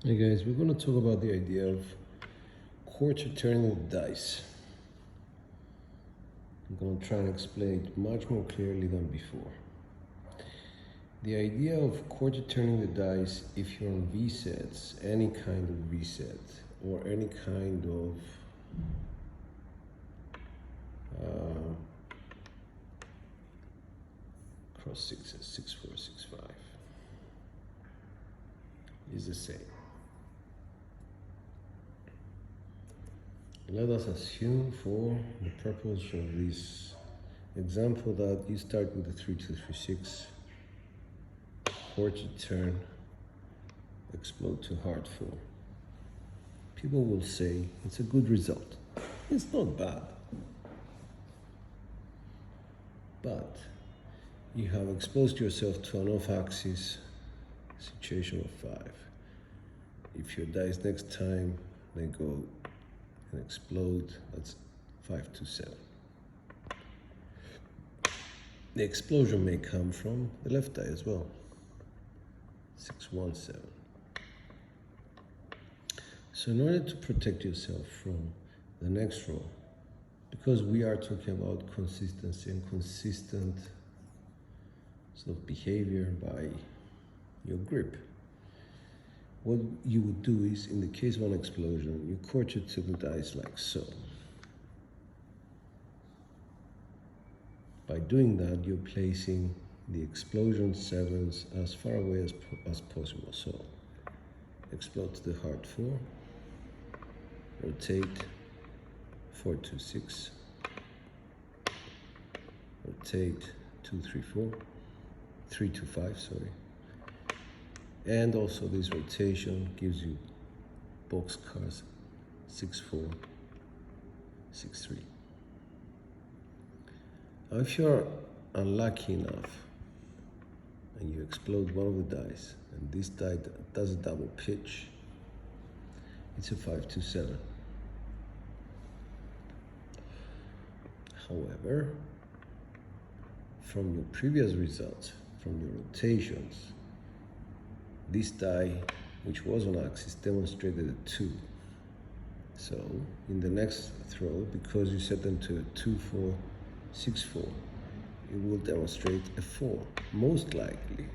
Hey guys, we're going to talk about the idea of quarter turning the dice. I'm going to try and explain it much more clearly than before. The idea of quarter turning the dice, if you're on Vsets, any kind of Vset, or any kind of cross sixes, 6, 4, 6, 5, is the same. Let us assume for the purpose of this example that you start with the 3, 2, 3, 6, quarter turn, explode to hard 4. People will say it's a good result. It's not bad. But you have exposed yourself to an off-axis situation of 5. If your dice next time they go and explode, that's 5, 2, 7. The explosion may come from the left die as well, 6, 1, 7. So in order to protect yourself from the next row, because we are talking about consistency and consistent sort of behavior by your grip, what you would do is, in the case of an explosion, you quarter to the dice like so. By doing that, you're placing the explosion 7s as far away as possible. So explode to the hard 4, rotate 4, 2, 6, rotate 2, 3, 4, 3, 2, 5, sorry. And also this rotation gives you boxcars 6, 4, 6, 3. Now if you're unlucky enough and you explode one of the dice and this die does a double pitch, it's a 5, 2, 7. However, from your previous results, from your rotations, this die, which was on axis, demonstrated a 2. So in the next throw, because you set them to a 2, 4, 6, 4, it will demonstrate a 4, most likely,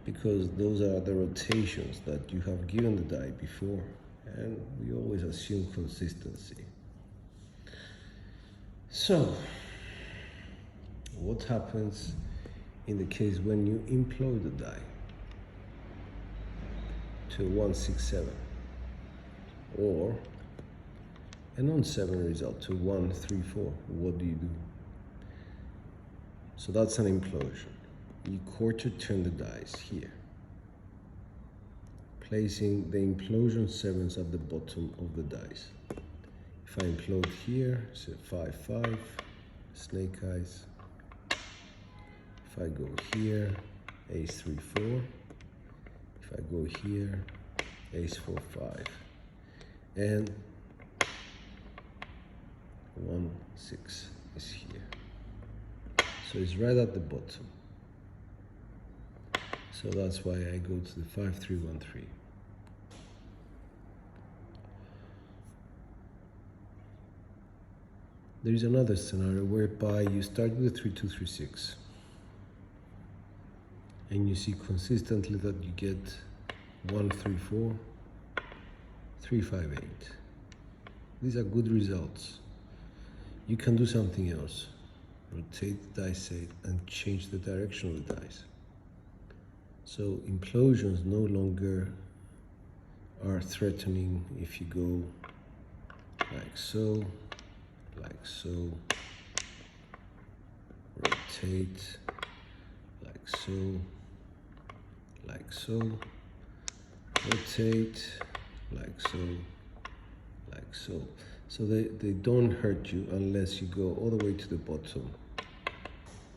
because those are the rotations that you have given the die before, and we always assume consistency. So what happens in the case when you implode the die to 1, 6, 7, or a non-7 result to 1, 3, 4? What do you do? So that's an implosion. You quarter turn the dice here, placing the implosion 7s at the bottom of the dice. If I implode here, say 5, 5, snake eyes. If I go here, ace 3, 4. If I go here, ace 4, 5. And 1, 6 is here. So it's right at the bottom. So that's why I go to the 5, 3, 1, 3. There is another scenario whereby you start with a 3, 2, 3, 6. And you see consistently that you get 1, 3, 4, 3, 5, 8. These are good results. You can do something else. Rotate the dice set and change the direction of the dice. So implosions no longer are threatening if you go like so, rotate, like so, rotate, like so. So they don't hurt you unless you go all the way to the bottom.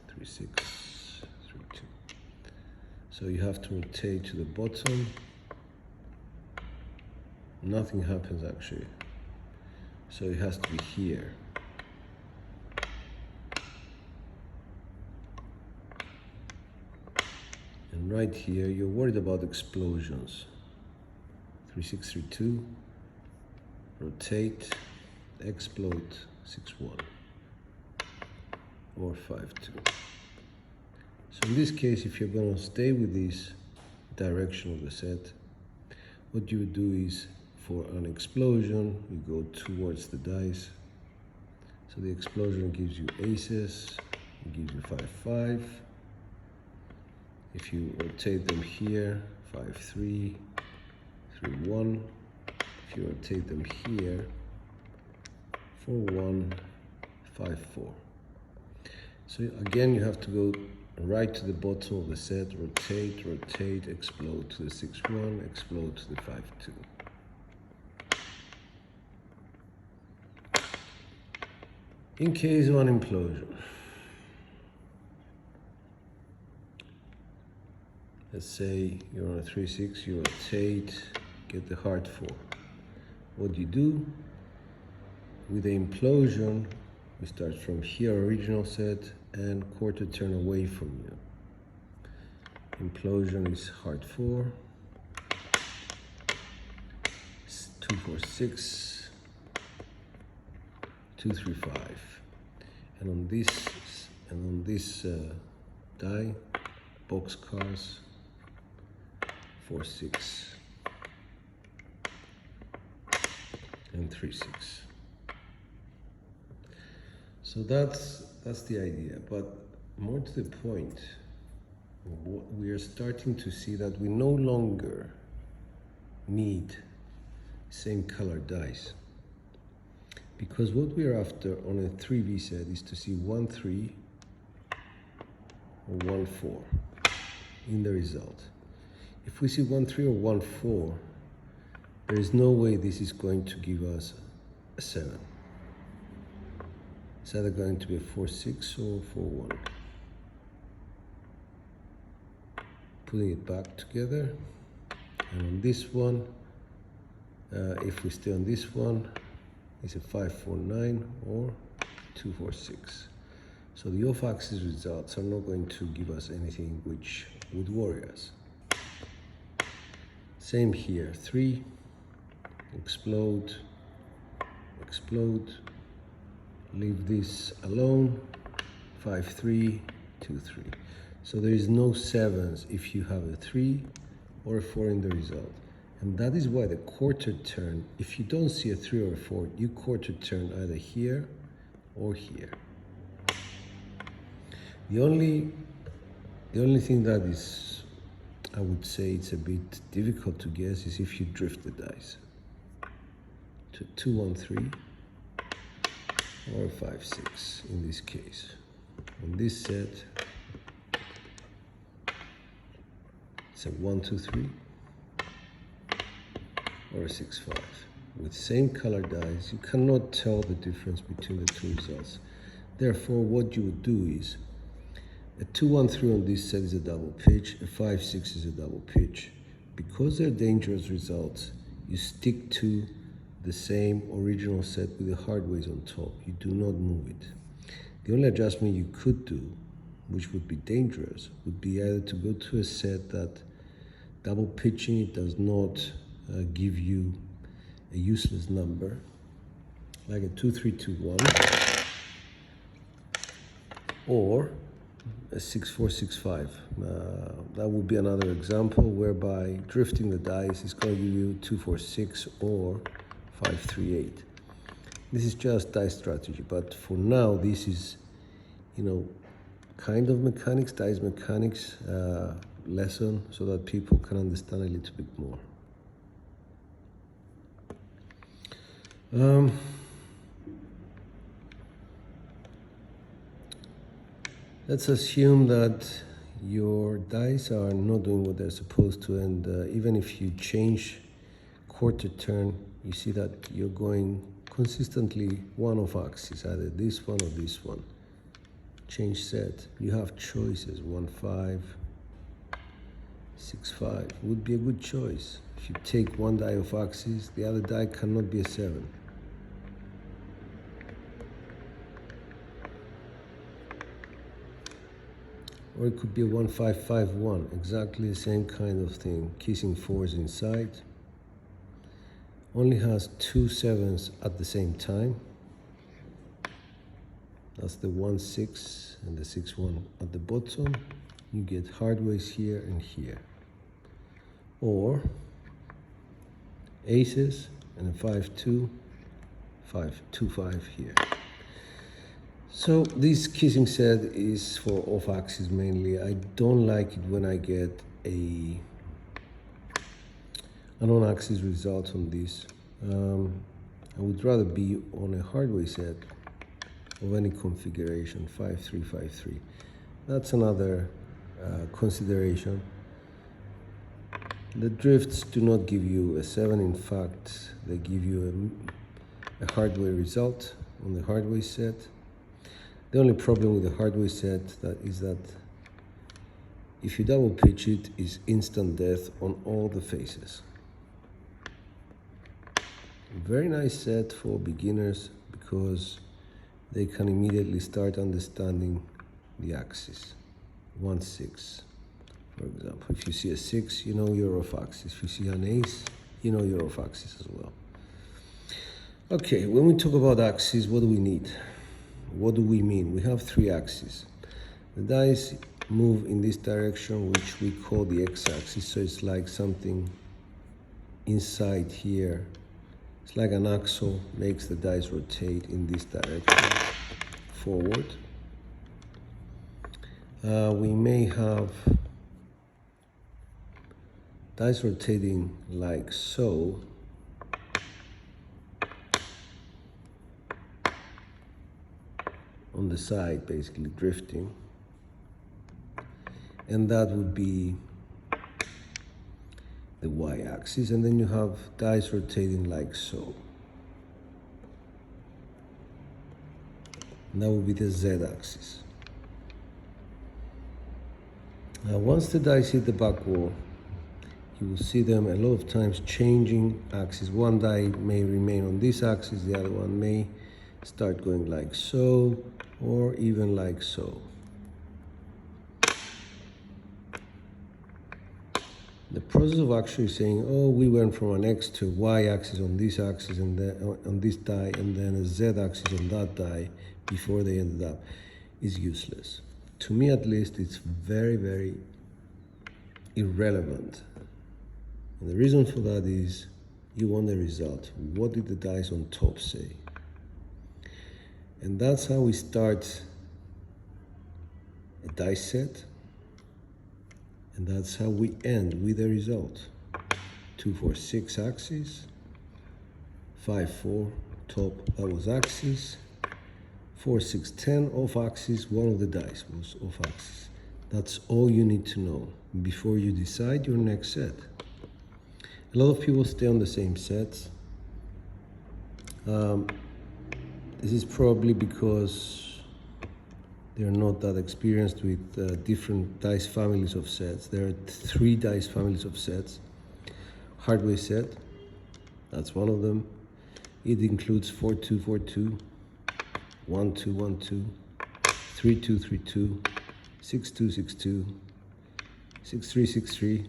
3, 6, 3, 2. So you have to rotate to the bottom. Nothing happens actually. So it has to be here. And right here, you're worried about explosions. 3632, rotate, explode 61 or 52. So in this case, if you're going to stay with this direction of the set, what you would do is for an explosion, you go towards the dice. So the explosion gives you aces, it gives you 5-5. If you rotate them here, 5-3, 3-1. If you rotate them here, 4-1, 5-4. So again, you have to go right to the bottom of the set, rotate, rotate, explode to the 6-1, explode to the 5-2. In case of an implosion, let's say you're on a 3-6, you rotate, get the hard 4. What you do with the implosion, we start from here, original set, and quarter turn away from you. Implosion is hard 4, 2-4-6, 2-3-5, and on this die, boxcars, 4-6 and 3-6. So that's the idea, but more to the point, we are starting to see that we no longer need same color dice, because what we're after on a 3V set is to see 1-3 or 1-4 in the result. If we see 1-3 or 1-4, there is no way this is going to give us a 7. It's either going to be a 4-6 or 4-1. Putting it back together, and on this one, if we stay on this one, it's a 5-4-9 or 2-4-6. So the off-axis results are not going to give us anything which would worry us. Same here, 3, explode, explode, leave this alone, 5-3, 2-3. So there is no 7s if you have a 3 or a 4 in the result. And that is why the quarter turn, if you don't see a 3 or a 4, you quarter turn either here or here. The only thing that is, I would say it's a bit difficult to guess, is if you drift the dice to 2-1-3 or 5-6 in this case. On this set, it's a 1-2-3 or a 6-5. With same color dice, you cannot tell the difference between the two results. Therefore, what you would do is, a 2-1-3 on this set is a double pitch, a 5-6 is a double pitch. Because they're dangerous results, you stick to the same original set with the hardways on top. You do not move it. The only adjustment you could do, which would be dangerous, would be either to go to a set that double pitching it does not give you a useless number, like a 2-3-2-1, or a 6-4-6-5. That would be another example whereby drifting the dice is going to give you 2-4-6 or 5-3-8. This is just dice strategy, but for now, this is, kind of mechanics, dice mechanics lesson, so that people can understand a little bit more. Let's assume that your dice are not doing what they're supposed to, and even if you change quarter turn, you see that you're going consistently one off axis, either this one or this one. Change set, you have choices, 1-5, 6-5 would be a good choice. If you take one die off axis, the other die cannot be a 7. Or it could be a 1-5-5-1, exactly the same kind of thing. Kissing 4s inside, only has 2 7s at the same time. That's the 1-6 and the 6-1 at the bottom. You get hardways here and here. Or aces and a 5-2, 5-2-5 here. So this kissing set is for off axis mainly. I don't like it when I get an on axis result on this. I would rather be on a hardway set of any configuration, 5-3, 5-3. That's another consideration. The drifts do not give you a 7. In fact, they give you a hardway result on the hardway set. The only problem with the hardway set is that if you double pitch it, is instant death on all the faces. Very nice set for beginners because they can immediately start understanding the axis. 1-6, for example. If you see a 6, you know you're off axis. If you see an ace, you know you're off axis as well. Okay, when we talk about axis, what do we need? What do we mean? We have 3 axes. The dice move in this direction, which we call the x-axis. So it's like something inside here. It's like an axle, makes the dice rotate in this direction, forward. We may have dice rotating like so. On the side, basically drifting, and that would be the y-axis, and then you have dice rotating like so, and that would be the z-axis. Now once the dice hit the back wall, you will see them a lot of times changing axis. One die may remain on this axis, the other one may start going like so, or even like so. The process of actually saying, oh, we went from an X to Y axis on this axis and then on this die, and then a Z axis on that die before they ended up, is useless. To me, at least, it's very, very irrelevant. And the reason for that is you want the result. What did the dice on top say? And that's how we start a dice set, and that's how we end with the result. 2, 4, 6 axis, 5, 4 top, that was axis, 4, 6, 10 off axis, one of the dice was off axis. That's all you need to know before you decide your next set. A lot of people stay on the same sets. This is probably because they're not that experienced with different dice families of sets. There are 3 dice families of sets. Hardway set, that's one of them. It includes 4-2, 4-2, 1-2, 1-2, 3-2, 3-2, 6-2, 6-2, 6-3, 6-3,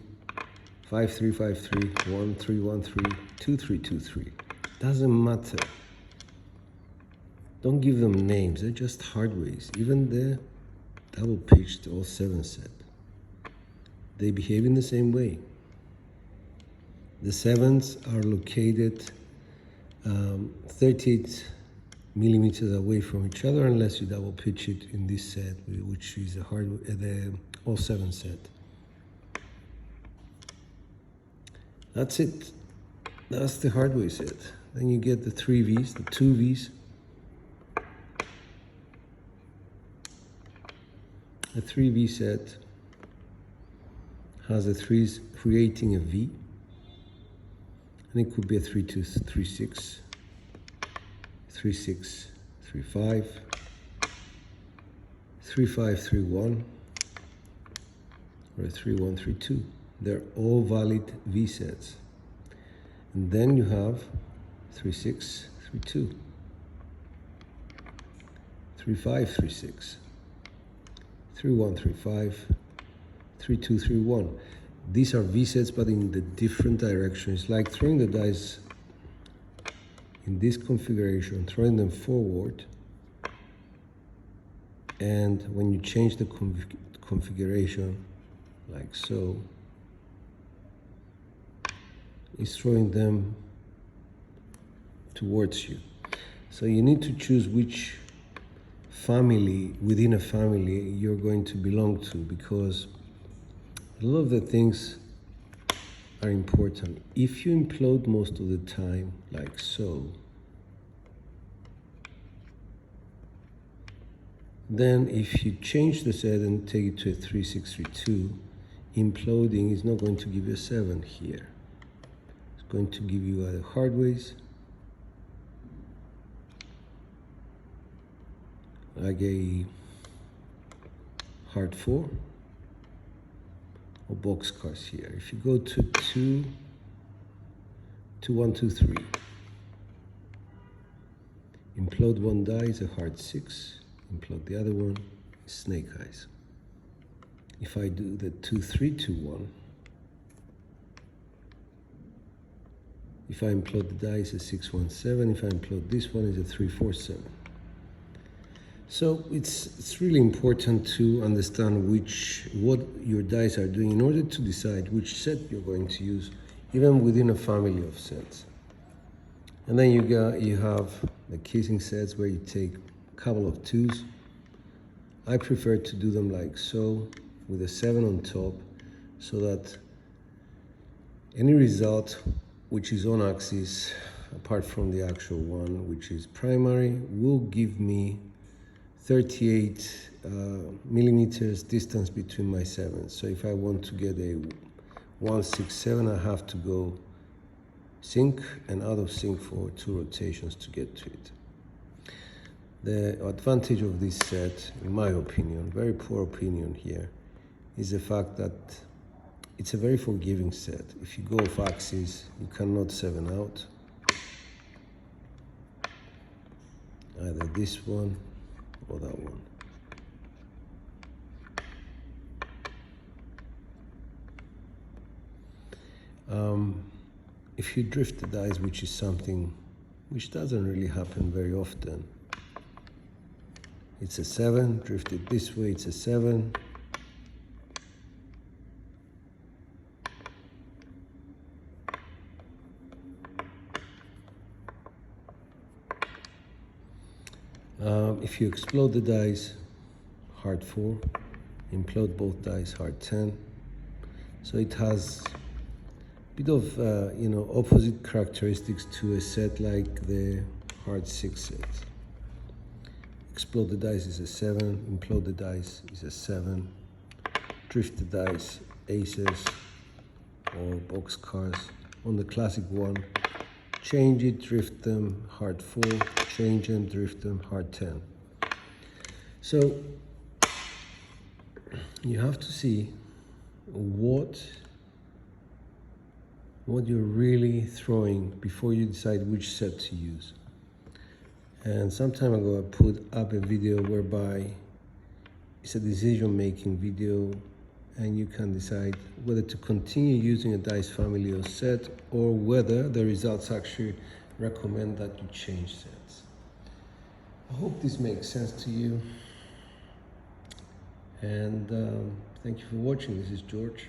5-3, 5-3, 1-3, 1-3, 2-3, 2-3. Doesn't matter. Don't give them names, they're just hardways. Even the double pitched all 7 set, they behave in the same way. The 7s are located 38 millimeters away from each other unless you double pitch it in this set, which is the all 7 set. That's it. That's the hardway set. Then you get the 3 Vs, the 2 Vs. A 3V set has a 3s creating a V, and it could be a 3-2, 3-6, 3-6, 3-5, 3-5, 3-1, or a 3-1, 3-2. They're all valid V sets. And then you have 3-6, 3-2, 3-5, 3-6. 3-1, 3-5, 3-2, 3-1. These are V sets, but in the different directions. Like throwing the dice in this configuration, throwing them forward, and when you change the configuration like so, it's throwing them towards you. So you need to choose which family within a family you're going to belong to, because a lot of the things are important. If you implode most of the time like so, then if you change the set and take it to a 3632, imploding is not going to give you a 7 here. It's going to give you either hardways, like a hard 4, or boxcars here. If you go to 2, 1, 2, 3, implode one die is a hard 6, implode the other one is snake eyes. If I do the 2, 3, 2, 1, if I implode the die is a 6, 1, 7, if I implode this one is a 3, 4, 7. So it's really important to understand what your dice are doing in order to decide which set you're going to use, even within a family of sets. And then you have the kissing sets where you take a couple of 2s. I prefer to do them like so, with a 7 on top, so that any result which is on axis, apart from the actual one, which is primary, will give me 38 millimeters distance between my 7s. So if I want to get a 1, 6, 7, I have to go sync and out of sync for 2 rotations to get to it. The advantage of this set, in my opinion, very poor opinion here, is the fact that it's a very forgiving set. If you go off axis, you cannot 7 out. Either this one or that one. If you drift the dice, which is something which doesn't really happen very often, it's a 7, drifted this way, it's a 7. If you explode the dice, hard 4, implode both dice, hard 10. So it has a bit of opposite characteristics to a set like the hard 6 set. Explode the dice is a 7, implode the dice is a 7, drift the dice, aces or boxcars. On the classic one, change it, drift them, hard 4, change them, drift them, hard 10. So you have to see what you're really throwing before you decide which set to use. And some time ago I put up a video whereby it's a decision-making video, and you can decide whether to continue using a dice family or set, or whether the results actually recommend that you change sets. I hope this makes sense to you, and thank you for watching. This is George.